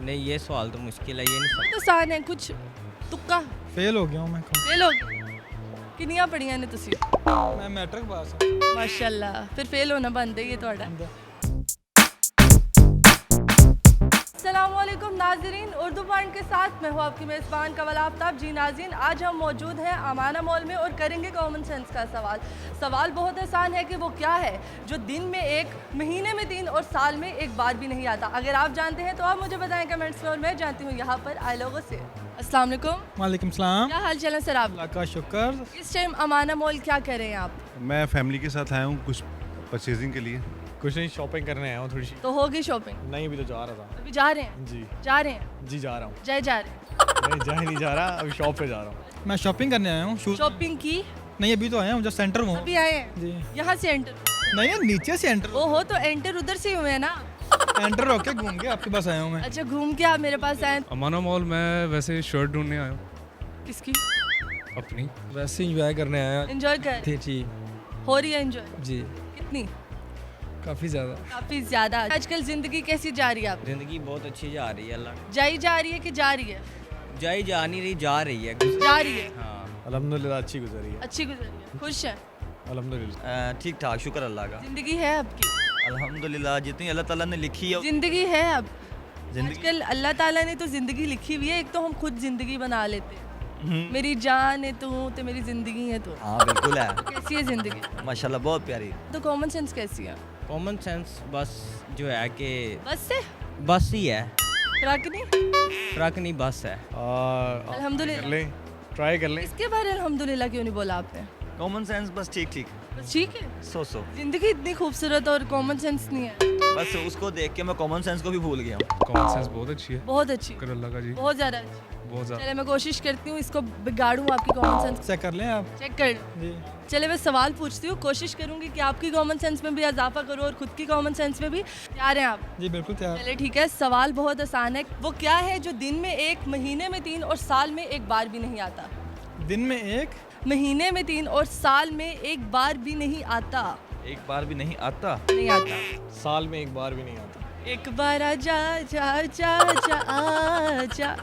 नहीं ये सवाल तो मुश्किल है, ये नहीं बहुत आसान है, कुछ तुक्का। फेल हो गया हूँ मैं फेल हो गए किन्नियां पढ़ियां ने तुसी? मैं मैट्रिक पास हूँ। माशाल्लाह, फिर फेल होना बंद है ये ਤੁਹਾਡਾ। अस्सलामुअलैकुम नाज़रीन, उर्दू पॉइंट के साथ मैं हूँ आपकी मेज़बान कवल आफ्ताब। जी नाज़रीन, आज हम मौजूद हैं अमाना मॉल में और करेंगे कॉमन सेंस का सवाल बहुत आसान है कि वो क्या है जो दिन में एक, महीने में 3 और साल में एक बार भी नहीं आता। अगर आप जानते हैं तो आप मुझे बताएं कमेंट्स में, और मैं जानती हूँ यहाँ पर आए लोगों से। अस्सलाम वालेकुम। वालेकुम सलाम। क्या हाल चाल है सर आप? अल्लाह का शुक्र। इस टाइम अमाना मॉल क्या कर रहे हैं आप? मैं फैमिली के साथ आया हूँ कुछ परचेजिंग के लिए। कुछ नहीं, शॉपिंग करने आया हूँ थोड़ी सी। तो होगी शॉपिंग? नहीं, अभी तो जा रहा था। अभी जा रहे हैं? जी जा रहे हैं? जी जा रहा हूँ। जा रहे हैं? नहीं जा ही नहीं जा रहा, अभी शॉप पे जा रहा हूँ। मैं शॉपिंग करने आया हूँ। शॉपिंग की? नहीं अभी तो आया हूँ, जस्ट सेंटर में हूँ। अभी आए हैं? जी। यहाँ से एंटर? नहीं नीचे से एंटर। ओहो, तो एंटर उधर से हुए हैं ना? एंटर होके घूम के आपके पास आया हूँ मैं। अच्छा, घूम के आप मेरे पास आए? अमाना मॉल में वैसे शर्ट ढूंढने आया हूँ किसकी? अपनी। वैसे इंजॉय करने आया एंजॉय कर? थे जी। हो रही है एंजॉय? जी कितनी? काफ़ी ज़्यादा। काफी ज्यादा। आजकल जिंदगी कैसी जा रही है आप? ज़िंदगी बहुत अच्छी जा रही है, अल्लाह जाई जा रही है कि जा रही है? जाई जा नहीं रही, जा रही है। जा रही है। हाँ अल्हम्दुलिल्लाह अच्छी गुजरी है। अच्छी गुजर रही है, खुश है? अल्हम्दुलिल्लाह ठीक ठाक, शुक्र अल्लाह का। जिंदगी है आपकी? अल्हम्दुलिल्लाह जितनी अल्लाह ताला ने लिखी है जिंदगी है अब? जिंदगी। आजकल अल्लाह ताला ने तो जिंदगी लिखी हुई है, एक तो हम खुद जिंदगी बना लेते हैं। मेरी जान है तू, तो मेरी जिंदगी है तू। हाँ बिल्कुल है, कैसी है जिंदगी? माशाल्लाह बहुत प्यारी। तो कॉमन सेंस कैसी है? कॉमन सेंस बस जो है कि बस से? बस ही है, ट्रक नहीं? ट्रक नहीं बस है। अल्हम्दुलिल्लाह। कर ले, ट्राई कर ले। इसके बारे अल्हम्दुलिल्लाह क्यों नहीं बोला आपने? कॉमन सेंस बस ठीक ठीक, बस ठीक है। सो जिंदगी इतनी खूबसूरत और कॉमन सेंस नहीं है। बस उसको देख के मैं कॉमन सेंस को भी भूल गया हूँ। कॉमन सेंस बहुत अच्छी है, बहुत अच्छी, शुक्र अल्लाह का जी। बहुत ज्यादा अच्छी। बहुत ज़्यादा। चले मैं कोशिश करती हूँ इसको बिगाड़ूं, आपकी कॉमन सेंस चेक कर लें आप। चेक कर लूं। जी। चले मैं सवाल पूछती हूँ, कोशिश करूंगी कि आपकी कॉमन सेंस में भी इजाफा करूँ और खुद की कॉमन सेंस में भी। तैयार हैं आप? जी बिल्कुल तैयार। चले ठीक है, सवाल बहुत आसान है। वो क्या है जो दिन में 1, महीने में 3 और साल में एक बार भी नहीं आता? दिन में एक, महीने में 3 और साल में एक बार भी नहीं आता। एक बार भी नहीं आता। नहीं आता। साल में एक बार भी नहीं आता। एक बार आजा जा जा जा आजा। आजा।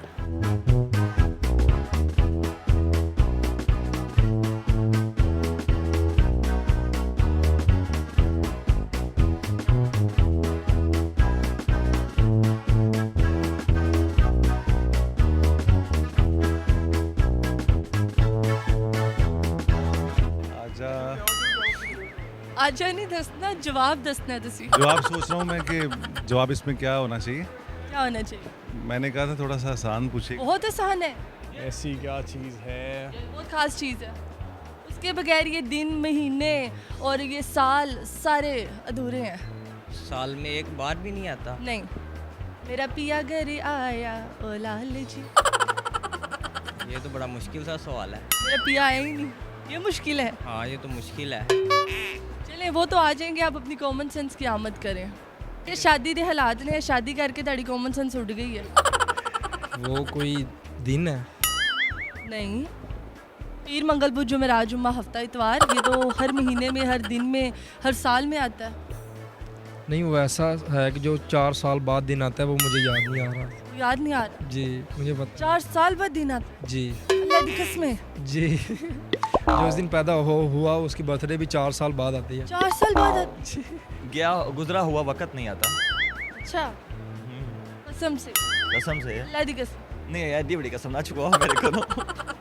आजा नहीं दसना, जवाब दसना है तुसी। जवाब सोच रहा हूँ मैं कि जवाब इसमें क्या होना चाहिए। क्या होना चाहिए? मैंने कहा था थोड़ा सा आसान पूछे। बहुत आसान है, ऐसी क्या चीज़ है? बहुत खास चीज़ है। उसके बगैर ये दिन, महीने और ये साल सारे अधूरे हैं। साल में एक बार भी नहीं आता। नहीं, मेरा पिया घर आया ओ लाल जी। ये तो बड़ा मुश्किल सा सवाल है। मेरा पिया आया ही नहीं, ये मुश्किल है। हाँ ये तो मुश्किल है। चलें वो तो आ जाएंगे, आप अपनी कॉमन सेंस की आमद करें। ये शादी के हालात ने, शादी करके ताड़ी कॉमन सेंस उड़ गई है। वो कोई दिन है? नहीं, पीर मंगल बुध जुमेरात जुम्मा हफ्ता इतवार, ये तो हर महीने में, हर दिन में, हर साल में आता है। नहीं वो ऐसा है कि जो 4 साल बाद दिन आता है, वो मुझे याद नहीं आ रहा। याद नहीं आ रहा? जी मुझे पता। 4 साल बाद दिन आता है? जी अल्लाह की कसम। जी जो उस दिन पैदा हुआ उसकी बर्थडे भी 4 साल बाद आती है। 4 साल बाद आता? गया गुजरा हुआ वक्त नहीं आता। अच्छा, कसम से? कसम से। अल्लाह की कसम। नहीं यार, इतनी बड़ी कसम ना चुकाओ मेरे को तो।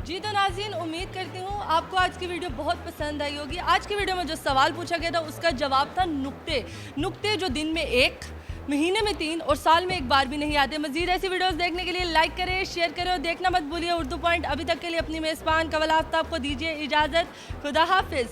जी तो नाज़रीन, उम्मीद करती हूँ आपको आज की वीडियो बहुत पसंद आई होगी। आज की वीडियो में जो सवाल पूछा गया था उसका जवाब था नुक्ते। नुक्ते जो दिन में 1, महीने में 3 और साल में एक बार भी नहीं आते। मज़ीद ऐसी वीडियोस देखने के लिए लाइक करें, शेयर करें और देखना मत भूलिए उर्दू पॉइंट। अभी तक के लिए अपनी मेज़बान कवल आफ्ताब को दीजिए इजाज़त। खुदा हाफिज़।